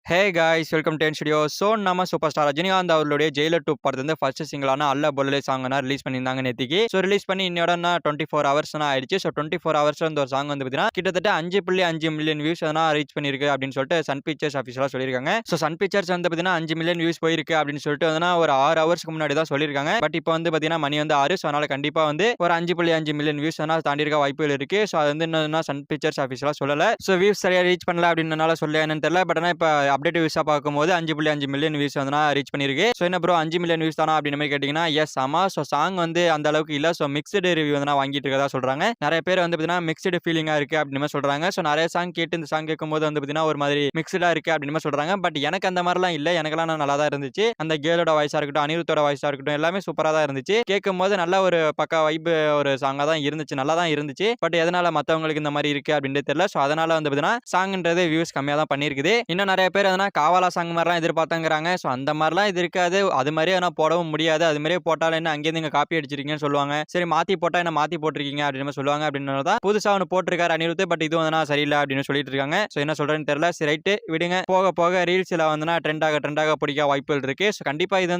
Hey guys welcome to studio. So நம்ம super star Rajinikanth அவர்களுடைய Jailer 2 படத்துல இருந்து ஃபர்ஸ்ட் சிங்கிளான அல்ல பொல்லலே சாங் ரிலீஸ் பண்ணியிருந்தாங்க நேத்திக்கு. ஸோ ரிலீஸ் பண்ணி இன்னையோட 24 ஹவர்ஸ் ஆயிடுச்சு. ஸோ 24 ஹவர்ஸ் இந்த ஒரு சாங் வந்து பார்த்தீங்கன்னா கிட்டத்தட்ட 5.5 மில்லியன் வியூஸ் ரீச் பண்ணியிருக்கு அப்படின்னு சொல்லிட்டு சன் பிக்சர்ஸ் ஆஃபீஸியலாக சொல்லியிருக்காங்க. ஸோ சன் பிக்சர்ஸ் வந்து பார்த்தீங்கன்னா 5 மில்லியன் வியூஸ் போயிருக்கு அப்படின்னு சொல்லிட்டு வந்து ஒரு 6 ஹவர்ஸ்க்கு முன்னாடி தான் சொல்லியிருக்காங்க. பட் இப்போ வந்து பார்த்தீங்கன்னா மணி வந்து 6. ஸோ அதனால கண்டிப்பாக வந்து ஒரு 5.5 மில்லியன் வியூஸ் தாண்டி இருக்க வாய்ப்புகள் இருக்கு. ஸோ அது வந்து என்னன்னா சன் பிக்சர்ஸ் ஆஃபீஸியலாக சொல்லலை. ஸோ வியூஸ் சரியா ரீச் பண்ணல அப்படின்றனால சொல்ல என்னன்னு தெரியல. பட் ஆனால் இப்போ அப்டேட் வியூஸாக பார்க்கும்போது 5.5 மில்லியன் வியூஸ் வந்து ரீச் பண்ணிருக்கு. சோ என்ன ப்ரோ 5 மில்லியன் வியூஸ் தானா அப்படின மாதிரி கேட்டீங்கன்னா எஸ் ஆமா. சோ சாங் வந்து அந்த அளவுக்கு இல்ல. சோ மிக்ஸ்டு ரிவ்யூ வந்து வாங்கிட்டு இருக்கதா சொல்றாங்க. நிறைய பேர் வந்து பாத்தீங்கன்னா மிக்ஸ்டு ஃபீலிங்கா இருக்கு அப்படின்னு மாதிரி சொல்றாங்க. சோ நிறைய சாங் கேட்டு இந்த சாங் கேட்கும்போது வந்து பாத்தீங்கன்னா ஒரு மாதிரி மிக்ஸ்டா இருக்கு அப்படின்னு மாதிரி சொல்றாங்க. பட் எனக்கு அந்த மாதிரிலாம் இல்ல. எனக்கெல்லாம் நல்லா தான் இருந்துச்சு. அந்த கேலோட வாய்ஸா இருக்கட்டும், அனிருத்தோட வாய்ஸா இருக்கட்டும் எல்லாமே சூப்பரா தான் இருந்துச்சு. கேட்கும்போது நல்ல ஒரு பக்கா வைப் ஒரு சாங்கா தான் இருந்துச்சு. நல்லா தான் இருந்துச்சு. பட் எதனால மத்தவங்களுக்கு இந்த மாதிரி இருக்கு அப்படின்னு தெரியல. சோ அதனால வந்து பாத்தீங்கன்னா சாங்ன்றது வியூஸ் கம்மியா தான் பண்ணிருக்குது. இன்னும் நிறைய பேர் எதனா காவாலா சாங் மாதிரிலாம் எதிர்பார்த்தாங்கிறாங்க. ஸோ அந்த மாதிரிலாம் இது இருக்காது. அது மாதிரியே நான் போடவும் முடியாது. அது மாதிரியே போட்டாலும் என்ன அங்கேருந்து நீங்க காப்பி அடிச்சிருக்கீங்கன்னு சொல்லுவாங்க. சரி மாத்தி போட்டா என்ன மாத்தி போட்டிருக்கீங்க அப்படின்னு சொல்லுவாங்க. அப்படின்னு தான் புதுசா ஒன்று போட்டிருக்காரு அனிருத். பட் இது வந்து சரியில்லை அப்படின்னு சொல்லிட்டு இருக்காங்க. ஸோ என்ன சொல்றேன்னு தெரியல. சரி ரைட்டு விடுங்க. போக போக ரீல்ஸ்ல வந்து ட்ரெண்டாக பிடிக்க வாய்ப்புகள் இருக்கு. ஸோ கண்டிப்பா இது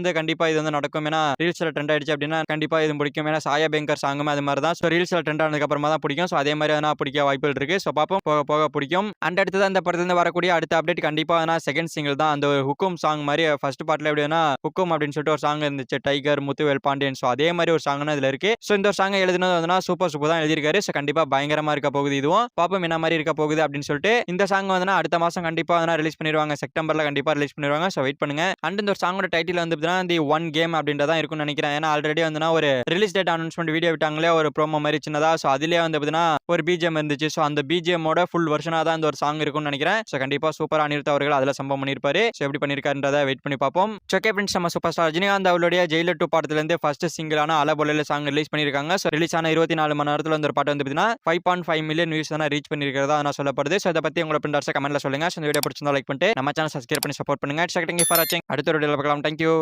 வந்து நடக்கும். ஏன்னா ரீல்ஸ்ல ட்ரெண்ட் ஆயிடுச்சு அப்படின்னா கண்டிப்பா இது பிடிக்கும். ஏன்னா சாயா பேங்கர் சாங்குமே அது மாதிரி தான். ஸோ ரீல்ஸ்ல ட்ரெண்ட் ஆனதுக்கு அப்புறமா தான் பிடிக்கும். ஸோ அதே மாதிரி பிடிக்க வாய்ப்புகள் இருக்கு. ஸோ பார்ப்போம் போக போக பிடிக்கும். அண்ட் அடுத்தது அந்த படத்துல வரக்கூடிய அடுத்த அப்டேட் கண்டிப்பா செகண்ட் சிங்கிள் தான். அந்த ஹுக்கும் சாங் மாதிரி ஃபர்ஸ்ட் பார்ட்ல எப்படின்னா ஹுக்கும் அப்படின்னு சொல்லிட்டு ஒரு சாங் இருந்துச்சு. டைகர் முத்துவேல் பாண்டியன். ஸோ அதே மாதிரி ஒரு சாங் இதுல இருக்கு. ஸோ இந்த ஒரு சாங் எழுதினது வந்து சூப்பர் தான் எழுதியிருக்காரு. ஸோ கண்டிப்பா பயங்கரமா இருக்க போகுது. இதுவும் பாப்போம் என்ன மாதிரி இருக்க போகுது அப்படின்னு சொல்லிட்டு இந்த சாங் வந்து அடுத்த மாசம் கண்டிப்பா ரிலீஸ் பண்ணிடுவாங்க. செப்டம்பர்ல கண்டிப்பா ரிலீஸ் பண்ணிடுவாங்க. ஸோ வெயிட் பண்ணுங்க. அண்ட் இந்த ஒரு சாங்கோட டைட்டில் வந்து தி ஒன் கேம் அப்படின்றதா இருக்கும்னு நினைக்கிறேன். ஏன்னா ஆல்ரெடி வந்து ஒரு ரிலீஸ் டேட் அனௌன்ஸ்மெண்ட் வீடியோ விட்டாங்களே ஒரு ப்ரோமோ மாதிரி சின்னதா. ஸோ அதுலயே வந்து ஒரு பிஜிஎம் இருந்துச்சு. ஸோ அந்த பிஜிஎம்மோட ஃபுல் வெர்ஷனா தான் இந்த ஒரு சாங் இருக்கும்னு நினைக்கிறேன். ஸோ கண்டிப்பா சூப்பர் அனிருத் அவர்கள் அதுல சம்பவம் பண்ணிருப்பாரு. ஸோ எப்படி பண்ணிருக்காருன்றதை வெயிட் பண்ணி பார்ப்போம். ஓகே ஃப்ரெண்ட்ஸ், நம்ம சூப்பர் ஸ்டார் ரஜினிகாந்த் அவருடைய ஜெயிலர் 2 படத்துல இருந்து ஃபர்ஸ்ட் சிங்கிளான அல பொல்லலே சாங் ரிலீஸ் பண்ணிருக்காங்க. ஸோ ரிலீஸ் ஆன 24 மணி நேரத்துல இந்த ஒரு பாட்டு வந்து பார்த்தீங்கன்னா 5.5 மில்லியன் வியூஸ் ரீச் பண்ணிருக்கிறதா நான் சொல்லப்படுது. ஸோ இதை பத்தி உங்களோட பிரிண்டர்ஸ் கமெண்ட்ல சொல்லுங்க. ஸோ இந்த வீடியோ பிடிச்சிருந்தா லைக் பண்ணிட்டு நம்ம சேனல் சப்ஸ்கிரைப் பண்ணி சப்போர்ட் பண்ணுங்க. அடுத்த ஒரு வீடியோல பார்க்கலாம். தேங்க்யூ.